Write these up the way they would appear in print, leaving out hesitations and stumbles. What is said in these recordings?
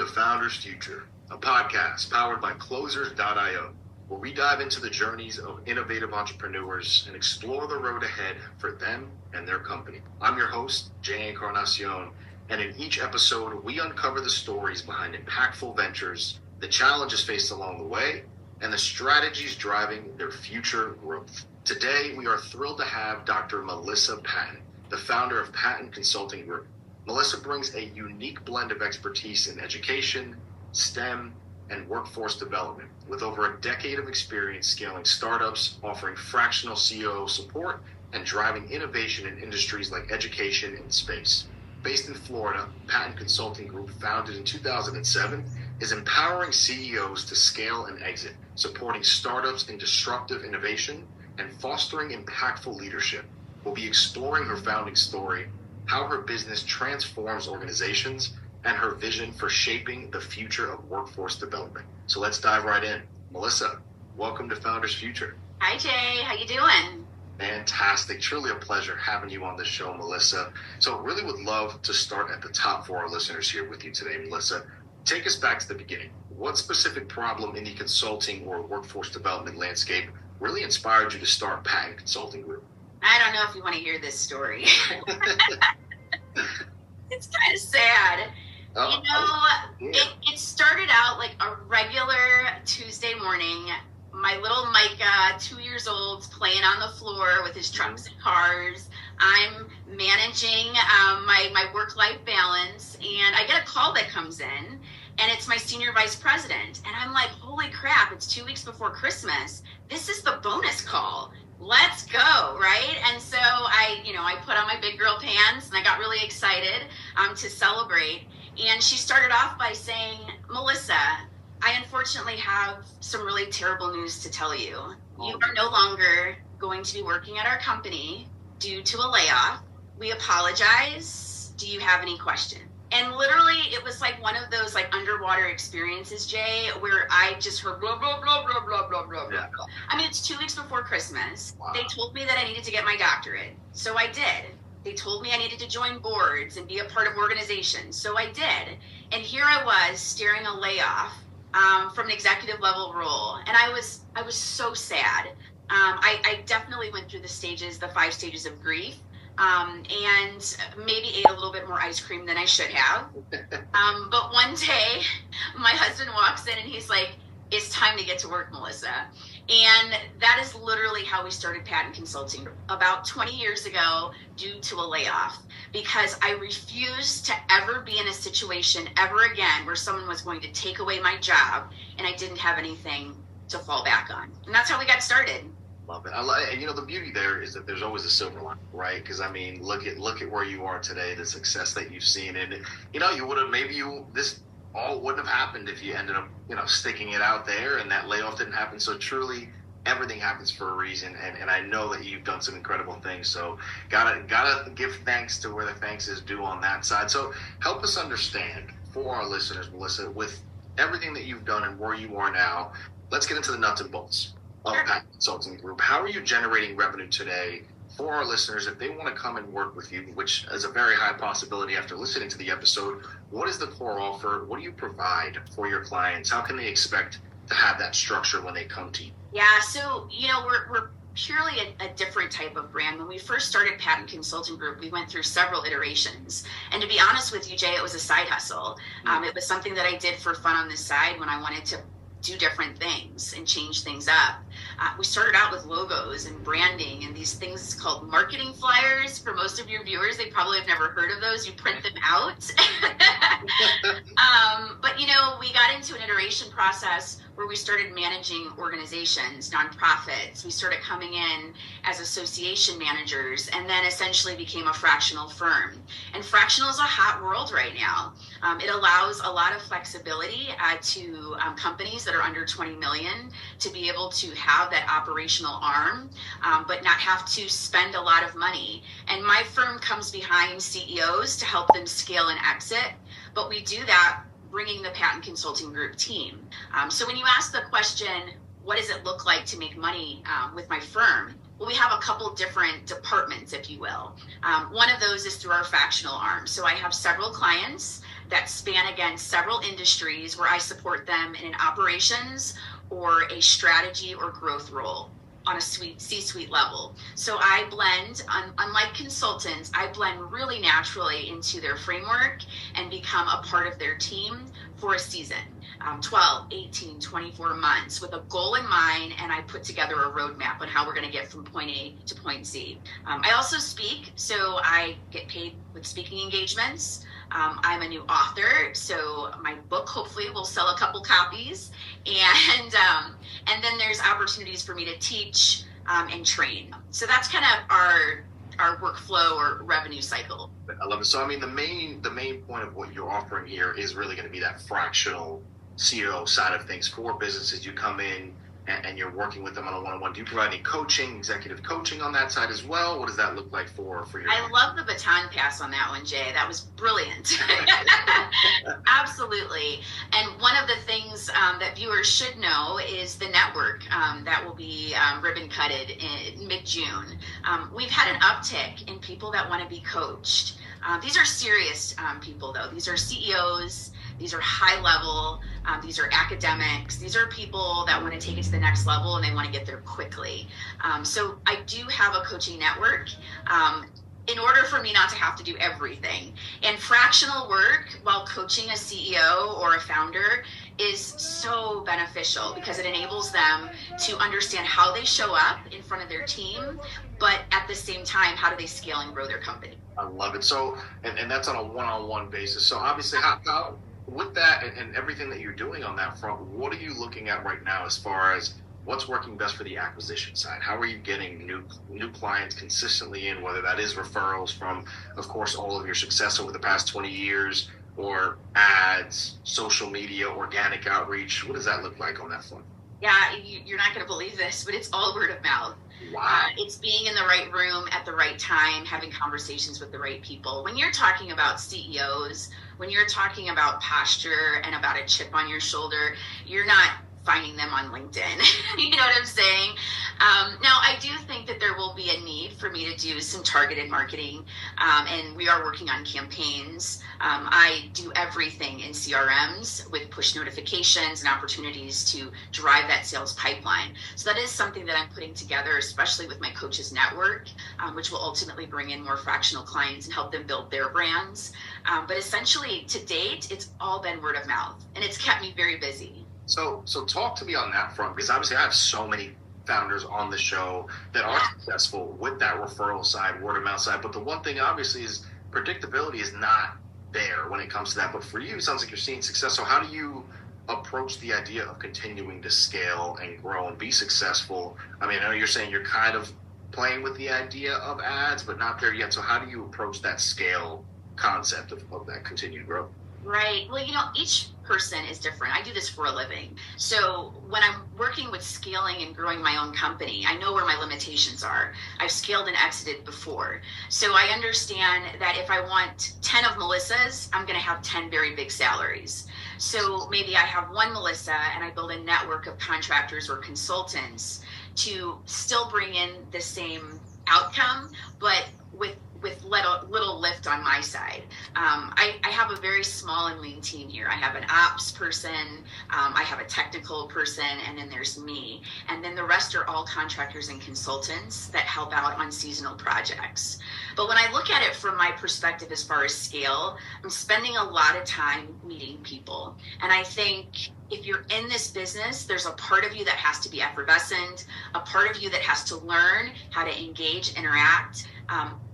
to Founders Future, a podcast powered by Closers.io, where we dive into the journeys of innovative entrepreneurs and explore the road ahead for them and their company. I'm your host, Jae Encarnacion, and in each episode, we uncover the stories behind impactful ventures, the challenges faced along the way, and the strategies driving their future growth. Today, we are thrilled to have Dr. Melissa Patton, the founder of Patton Consulting Group. Melissa brings a unique blend of expertise in education, STEM, and workforce development, with over a decade of experience scaling startups, offering fractional COO support, and driving innovation in industries like education and space. Based in Florida, Patton Consulting Group, founded in 2007, is empowering CEOs to scale and exit, supporting startups in disruptive innovation, and fostering impactful leadership. We'll be exploring her founding story, how her business transforms organizations, and her vision for shaping the future of workforce development. So let's dive right in. Melissa, welcome to Founders Future. Hi, Jay. How you doing? Fantastic. Truly a pleasure having you on the show, Melissa. So really would love to start at the top for our listeners here with you today, Melissa. Take us back to the beginning. What specific problem in the consulting or workforce development landscape really inspired you to start Patton Consulting Group? I don't know if you want to hear this story. It's kind of sad. It started out like a regular Tuesday morning. My little Micah, 2 years old, playing on the floor with his trucks and cars. I'm managing my work-life balance, and I get a call that comes in, and it's my senior vice president. And I'm like, holy crap, it's 2 weeks before Christmas. This is the bonus call. Let's go, right? And so I put on my big girl pants, and I got really excited to celebrate. And she started off by saying, Melissa, I unfortunately have some really terrible news to tell you. You are no longer going to be working at our company due to a layoff. We apologize. Do you have any questions? And literally, it was like one of those like underwater experiences, Jay, where I just heard blah, blah, blah, blah, blah, blah, blah, blah. I mean, it's 2 weeks before Christmas. Wow. They told me that I needed to get my doctorate. So I did. They told me I needed to join boards and be a part of organizations. So I did. And here I was steering a layoff from an executive level role. And I was so sad. I definitely went through the 5 stages of grief. And maybe ate a little bit more ice cream than I should have. But one day, my husband walks in and he's like, it's time to get to work, Melissa. And that is literally how we started Patton Consulting about 20 years ago due to a layoff, because I refused to ever be in a situation ever again where someone was going to take away my job and I didn't have anything to fall back on. And that's how we got started. Love it. And the beauty there is that there's always a silver lining, right? Because I mean, look at where you are today, the success that you've seen, and you would have this all wouldn't have happened if you ended up sticking it out there, and that layoff didn't happen. So truly, everything happens for a reason, and I know that you've done some incredible things. So gotta give thanks to where the thanks is due on that side. So help us understand for our listeners, Melissa, with everything that you've done and where you are now. Let's get into the nuts and bolts of Patton Consulting Group. How are you generating revenue today for our listeners if they want to come and work with you, which is a very high possibility after listening to the episode? What is the core offer? What do you provide for your clients? How can they expect to have that structure when they come to you? Yeah, so, we're purely a different type of brand. When we first started Patton Consulting Group, we went through several iterations. And to be honest with you, Jay, it was a side hustle. It was something that I did for fun on the side when I wanted to do different things and change things up. We started out with logos and branding and these things called marketing flyers. For most of your viewers, they probably have never heard of those. You print them out. But we got into an iteration process where we started managing organizations, nonprofits. We started coming in as association managers and then essentially became a fractional firm. And fractional is a hot world right now. It allows a lot of flexibility to companies that are under 20 million to be able to have that operational arm, but not have to spend a lot of money. And my firm comes behind CEOs to help them scale and exit, but we do that bringing the Patton Consulting Group team. So when you ask the question, what does it look like to make money with my firm? Well, we have a couple different departments, if you will. One of those is through our fractional arm. So I have several clients that span, again, several industries where I support them in an operations or a strategy or growth role on a C-suite level. So I blend, unlike consultants, I blend really naturally into their framework and become a part of their team for a season, 12, 18, 24 months with a goal in mind, and I put together a roadmap on how we're going to get from point A to point Z. I also speak, so I get paid with speaking engagements. I'm a new author, so my book hopefully will sell a couple copies, and then there's opportunities for me to teach and train. So that's kind of our workflow or revenue cycle. I love it. So I mean, the main point of what you're offering here is really going to be that fractional CEO side of things for businesses. You come in and you're working with them on a one-on-one. Do you provide any coaching, executive coaching on that side as well? What does that look like for your? I love the baton pass on that one, Jay. That was brilliant. Absolutely. And one of the things that viewers should know is the network that will be ribbon cutted in mid-June. We've had an uptick in people that want to be coached. These are serious people, though. These are CEOs. These are high level. These are academics. These are people that want to take it to the next level and they want to get there quickly. So I do have a coaching network in order for me not to have to do everything. And fractional work while coaching a CEO or a founder is so beneficial because it enables them to understand how they show up in front of their team, but at the same time, how do they scale and grow their company? I love it. So, and that's on a one-on-one basis. So obviously, how with that and everything that you're doing on that front, what are you looking at right now as far as what's working best for the acquisition side? How are you getting new clients consistently in, whether that is referrals from, of course, all of your success over the past 20 years or ads, social media, organic outreach? What does that look like on that front? Yeah, you're not going to believe this, but it's all word of mouth. Wow. It's being in the right room at the right time, having conversations with the right people. When you're talking about CEOs, when you're talking about posture and about a chip on your shoulder, you're not finding them on LinkedIn. You know what I'm saying? Now, I do think that there will be a need for me to do some targeted marketing, and we are working on campaigns. I do everything in CRMs with push notifications and opportunities to drive that sales pipeline. So that is something that I'm putting together, especially with my coaches network, which will ultimately bring in more fractional clients and help them build their brands. But essentially, to date, it's all been word of mouth, and it's kept me very busy. So talk to me on that front, because obviously I have so many founders on the show that are successful with that referral side, word of mouth side. But the one thing obviously is predictability is not there when it comes to that. But for you, it sounds like you're seeing success. So how do you approach the idea of continuing to scale and grow and be successful? I mean, I know you're saying you're kind of playing with the idea of ads, but not there yet. So how do you approach that scale concept of that continued growth? Right. Well, each person is different. I do this for a living. So when I'm working with scaling and growing my own company, I know where my limitations are. I've scaled and exited before. So I understand that if I want 10 of Melissas, I'm going to have 10 very big salaries. So maybe I have one Melissa and I build a network of contractors or consultants to still bring in the same outcome, but with little lift on my side. I have a very small and lean team here. I have an ops person, I have a technical person, and then there's me. And then the rest are all contractors and consultants that help out on seasonal projects. But when I look at it from my perspective as far as scale, I'm spending a lot of time meeting people. And I think if you're in this business, there's a part of you that has to be effervescent, a part of you that has to learn how to engage, interact.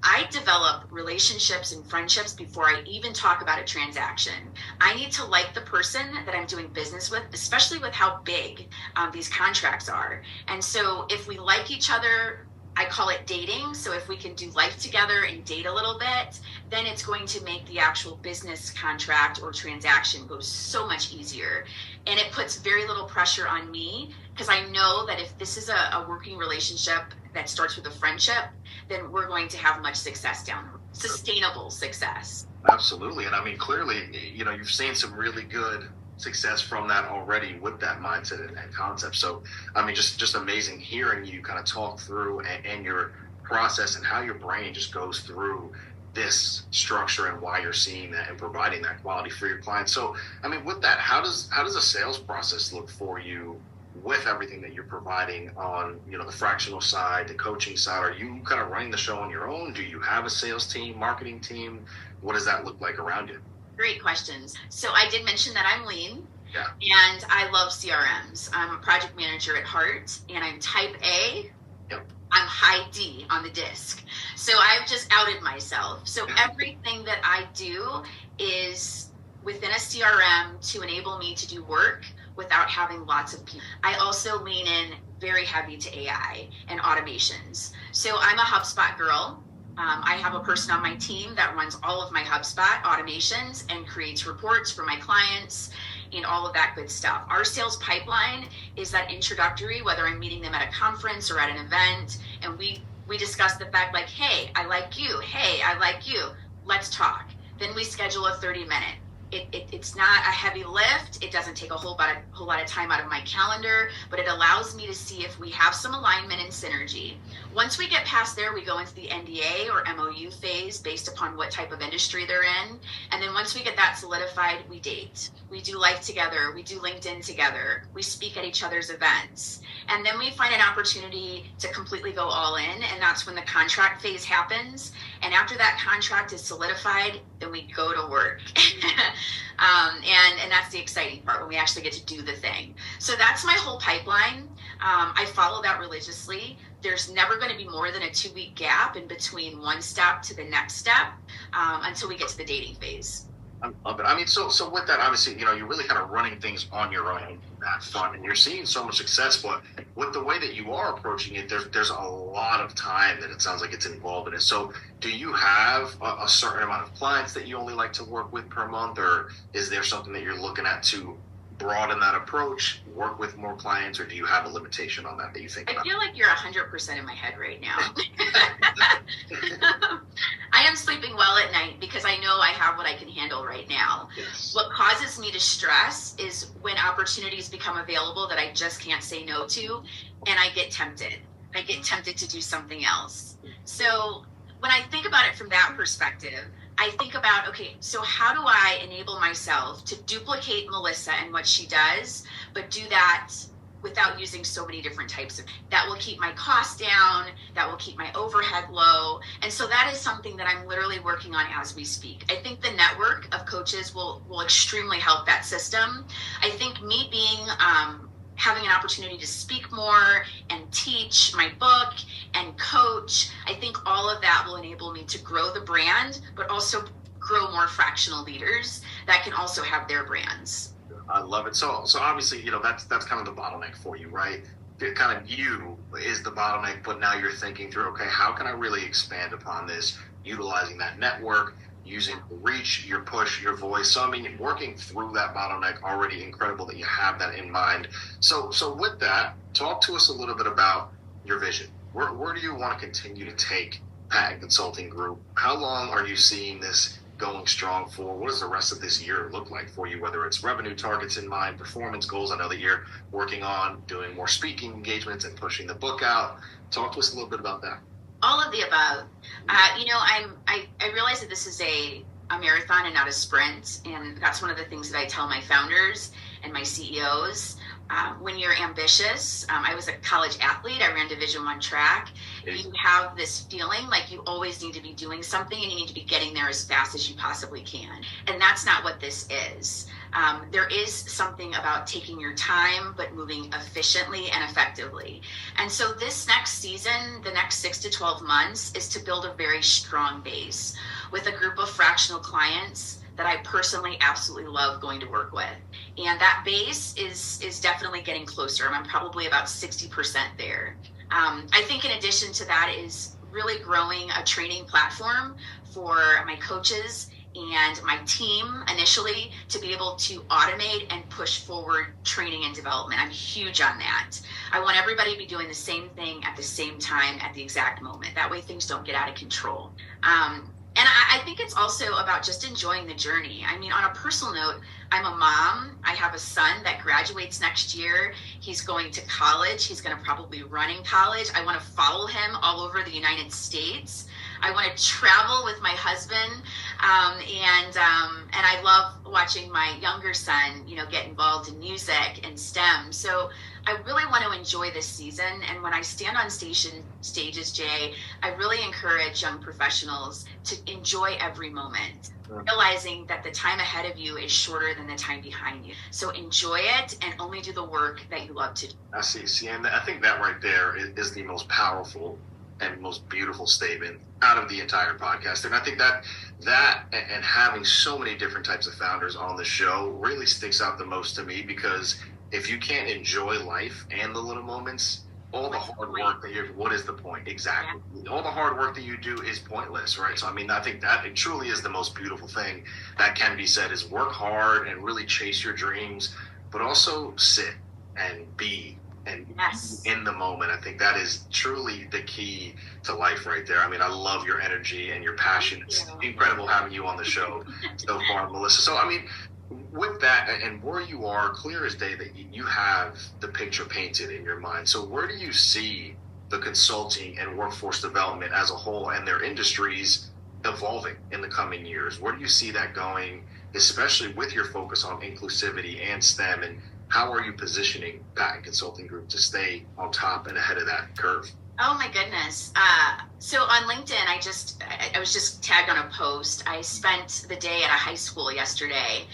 I develop relationships and friendships before I even talk about a transaction. I need to like the person that I'm doing business with, especially with how big these contracts are. And so if we like each other, I call it dating. So if we can do life together and date a little bit, then it's going to make the actual business contract or transaction go so much easier. And it puts very little pressure on me because I know that if this is a working relationship that starts with a friendship, then we're going to have much success down the road. Sustainable success. Absolutely. And I mean, clearly, you've seen some really good success from that already with that mindset and concept. So, I mean, just amazing hearing you kind of talk through and your process and how your brain just goes through this structure and why you're seeing that and providing that quality for your clients. So, I mean, with that, how does a sales process look for you with everything that you're providing on, the fractional side, the coaching side? Are you kind of running the show on your own? Do you have a sales team, marketing team? What does that look like around you? Great questions. So I did mention that I'm lean. Yeah. And I love CRMs. I'm a project manager at heart, and I'm type A. Yep. I'm high D on the disc. So I've just outed myself. So everything that I do is within a CRM to enable me to do work without having lots of people. I also lean in very heavy to AI and automations. So I'm a HubSpot girl. I have a person on my team that runs all of my HubSpot automations and creates reports for my clients and all of that good stuff. Our sales pipeline is that introductory, whether I'm meeting them at a conference or at an event, and we discuss the fact like, hey, I like you. Hey, I like you. Let's talk. Then we schedule a 30-minute. It's not a heavy lift. It doesn't take a whole lot of time out of my calendar, but it allows me to see if we have some alignment and synergy. Once we get past there, we go into the NDA or MOU phase based upon what type of industry they're in. And then once we get that solidified, we date. We do life together. We do LinkedIn together. We speak at each other's events. And then we find an opportunity to completely go all in. And that's when the contract phase happens. And after that contract is solidified, then we go to work. And that's the exciting part, when we actually get to do the thing. So that's my whole pipeline. I follow that religiously. There's never going to be more than a 2-week gap in between one step to the next step until we get to the dating phase. I love it. I mean, so with that, obviously, you're really kind of running things on your own in that front, and you're seeing so much success. But with the way that you are approaching it, there's a lot of time that it sounds like it's involved in it. So do you have a certain amount of clients that you only like to work with per month, or is there something that you're looking at to broaden that approach, work with more clients, or do you have a limitation on that you think about? I feel like you're 100% in my head right now. I am sleeping well at night because I know I have what I can handle right now. Yes. What causes me to stress is when opportunities become available that I just can't say no to, and I get tempted. I get tempted to do something else. So when I think about it from that perspective, I think about, okay, so how do I enable myself to duplicate Melissa and what she does, but do that without using so many different types of, that will keep my costs down, that will keep my overhead low. And so that is something that I'm literally working on as we speak. I think the network of coaches will extremely help that system. I think me being, having an opportunity to speak more and teach my book and coach, I think all of that will enable me to grow the brand, but also grow more fractional leaders that can also have their brands. I love it. So obviously, that's kind of the bottleneck for you, right? Kind of you is the bottleneck, but now you're thinking through, okay, how can I really expand upon this, utilizing that network, using reach, your push, your voice. So, I mean, working through that bottleneck, already incredible that you have that in mind. So with that, talk to us a little bit about your vision. Where do you want to continue to take Patton Consulting Group? How long are you seeing this going strong for? What does the rest of this year look like for you, whether it's revenue targets in mind, performance goals? I know that you're working on doing more speaking engagements and pushing the book out. Talk to us a little bit about that. All of the above. I realize that this is a marathon and not a sprint. And that's one of the things that I tell my founders and my CEOs. When you're ambitious, I was a college athlete. I ran Division I track. You have this feeling like you always need to be doing something and you need to be getting there as fast as you possibly can. And that's not what this is. There is something about taking your time, but moving efficiently and effectively. And so this next season, the next 6 to 12 months, is to build a very strong base with a group of fractional clients that I personally absolutely love going to work with. And that base is definitely getting closer. I'm probably about 60% there. I think in addition to that is really growing a training platform for my coaches and my team initially to be able to automate and push forward training and development. I'm huge on that. I want everybody to be doing the same thing at the same time at the exact moment. That way things don't get out of control. And I think it's also about just enjoying the journey. I mean, on a personal note, I'm a mom. I have a son that graduates next year. He's going to college. He's going to probably run in college. I want to follow him all over the United States. I want to travel with my husband, and I love watching my younger son, get involved in music and STEM. So I really want to enjoy this season. And when I stand on stages, Jay, I really encourage young professionals to enjoy every moment, realizing that the time ahead of you is shorter than the time behind you. So enjoy it and only do the work that you love to do. I see. And I think that right there is the most powerful and most beautiful statement out of the entire podcast. And I think that and having so many different types of founders on the show really sticks out the most to me, because if you can't enjoy life and the little moments, all the hard work what is the point? Exactly. Yeah. All the hard work that you do is pointless, right? So, I think that it truly is the most beautiful thing that can be said, is work hard and really chase your dreams, but also sit and be and in the moment. I think that is truly the key to life right there. I love your energy and your passion. It's incredible having you on the show so far, Melissa. So, with that and where you are, clear as day that you have the picture painted in your mind. So where do you see the consulting and workforce development as a whole and their industries evolving in the coming years? Where do you see that going, especially with your focus on inclusivity and STEM? And how are you positioning Patton Consulting Group to stay on top and ahead of that curve? Oh my goodness. So on LinkedIn, I was just tagged on a post. I spent the day at a high school yesterday.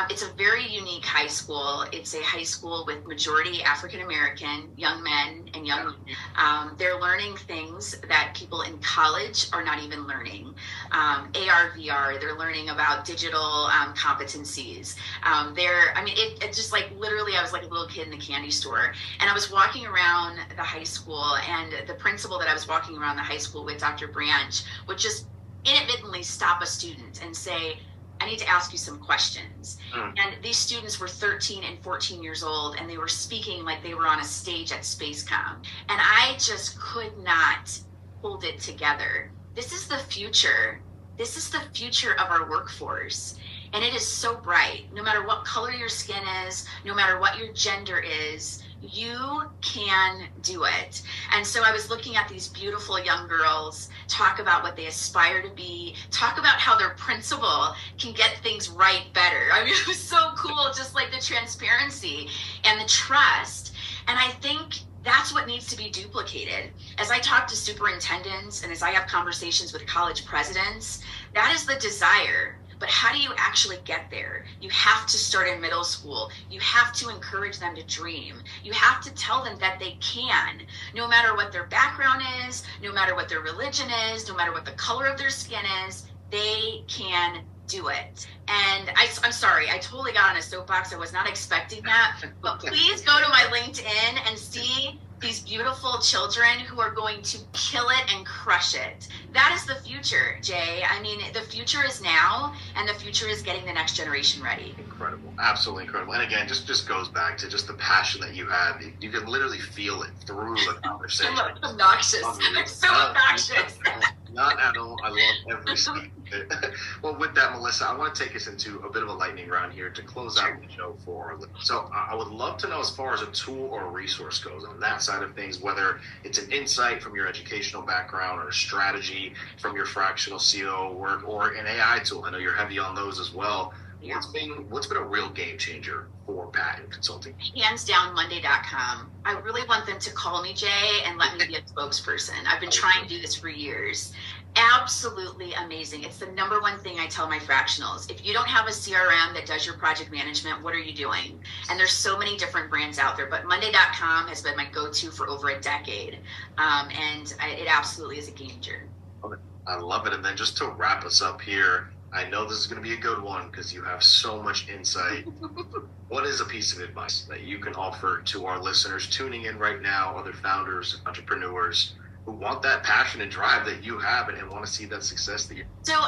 It's a very unique high school. It's a high school with majority African-American young men and young women. They're learning things that people in college are not even learning. AR, VR, they're learning about digital competencies. It just like literally, I was like a little kid in the candy store. And I was walking around the high school, and the principal that I was walking around the high school with, Dr. Branch, would just inadvertently stop a student and say, I need to ask you some questions. And these students were 13 and 14 years old, and they were speaking like they were on a stage at SpaceCom. And I just could not hold it together. This is the future. This is the future of our workforce. And it is so bright. No matter what color your skin is, no matter what your gender is, you can do it. And so I was looking at these beautiful young girls talk about what they aspire to be, talk about how their principal can get things right better. It was so cool, just like the transparency and the trust. And I think that's what needs to be duplicated. As I talk to superintendents and as I have conversations with college presidents, that is the desire. But how do you actually get there? You have to start in middle school. You have to encourage them to dream. You have to tell them that they can, no matter what their background is, no matter what their religion is, no matter what the color of their skin is, they can do it. And I'm sorry, I totally got on a soapbox. I was not expecting that. But please go to my LinkedIn and see these beautiful children who are going to kill it and crush it. That is the future, Jay. The future is now, and the future is getting the next generation ready. Incredible. Absolutely incredible. And again, just goes back to just the passion that you have. You can literally feel it through the conversation. I'm obnoxious. I'm so obnoxious. Not at all. I love every second. Well, with that, Melissa, I want to take us into a bit of a lightning round here to close out the show for our listeners. So I would love to know, as far as a tool or a resource goes on that side of things, whether it's an insight from your educational background or a strategy from your fractional COO work or an AI tool. I know you're heavy on those as well. Yeah. What's been a real game changer for Patton Consulting? Hands down, Monday.com. I really want them to call me, Jay, and let me be a spokesperson. I've been trying to do this for years. Absolutely amazing. It's the number one thing I tell my fractionals. If you don't have a CRM that does your project management, what are you doing? And there's so many different brands out there, but Monday.com has been my go-to for over a decade. It absolutely is a game changer. I love it. And then just to wrap us up here, I know this is going to be a good one because you have so much insight. What is a piece of advice that you can offer to our listeners tuning in right now, other founders, entrepreneurs who want that passion and drive that you have and want to see that success that you have? So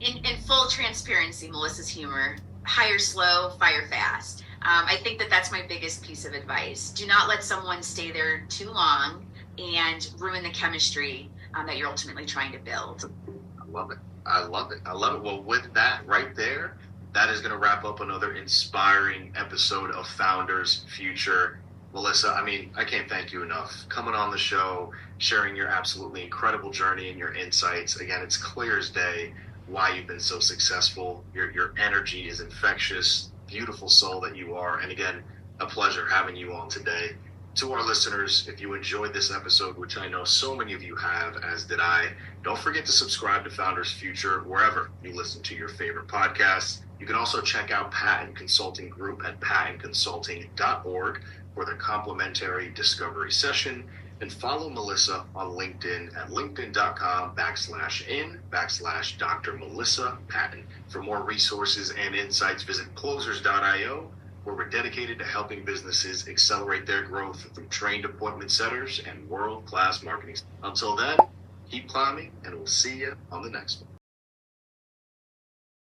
in full transparency, Melissa's humor, hire slow, fire fast. I think that's my biggest piece of advice. Do not let someone stay there too long and ruin the chemistry that you're ultimately trying to build. I love it. I love it. Well, with that right there, that is going to wrap up another inspiring episode of Founders Future. Melissa, I mean, I can't thank you enough. Coming on the show, sharing your absolutely incredible journey and your insights. Again, it's clear as day why you've been so successful. Your energy is infectious, beautiful soul that you are. And again, a pleasure having you on today. To our listeners, if you enjoyed this episode, which I know so many of you have, as did I, don't forget to subscribe to Founders Future wherever you listen to your favorite podcasts. You can also check out Patton Consulting Group at pattonconsulting.org for their complimentary discovery session, and follow Melissa on LinkedIn at linkedin.com/in/Dr. Melissa Patton. For more resources and insights, visit closers.io, where we're dedicated to helping businesses accelerate their growth through trained appointment setters and world-class marketing. Until then, keep climbing, and we'll see you on the next one.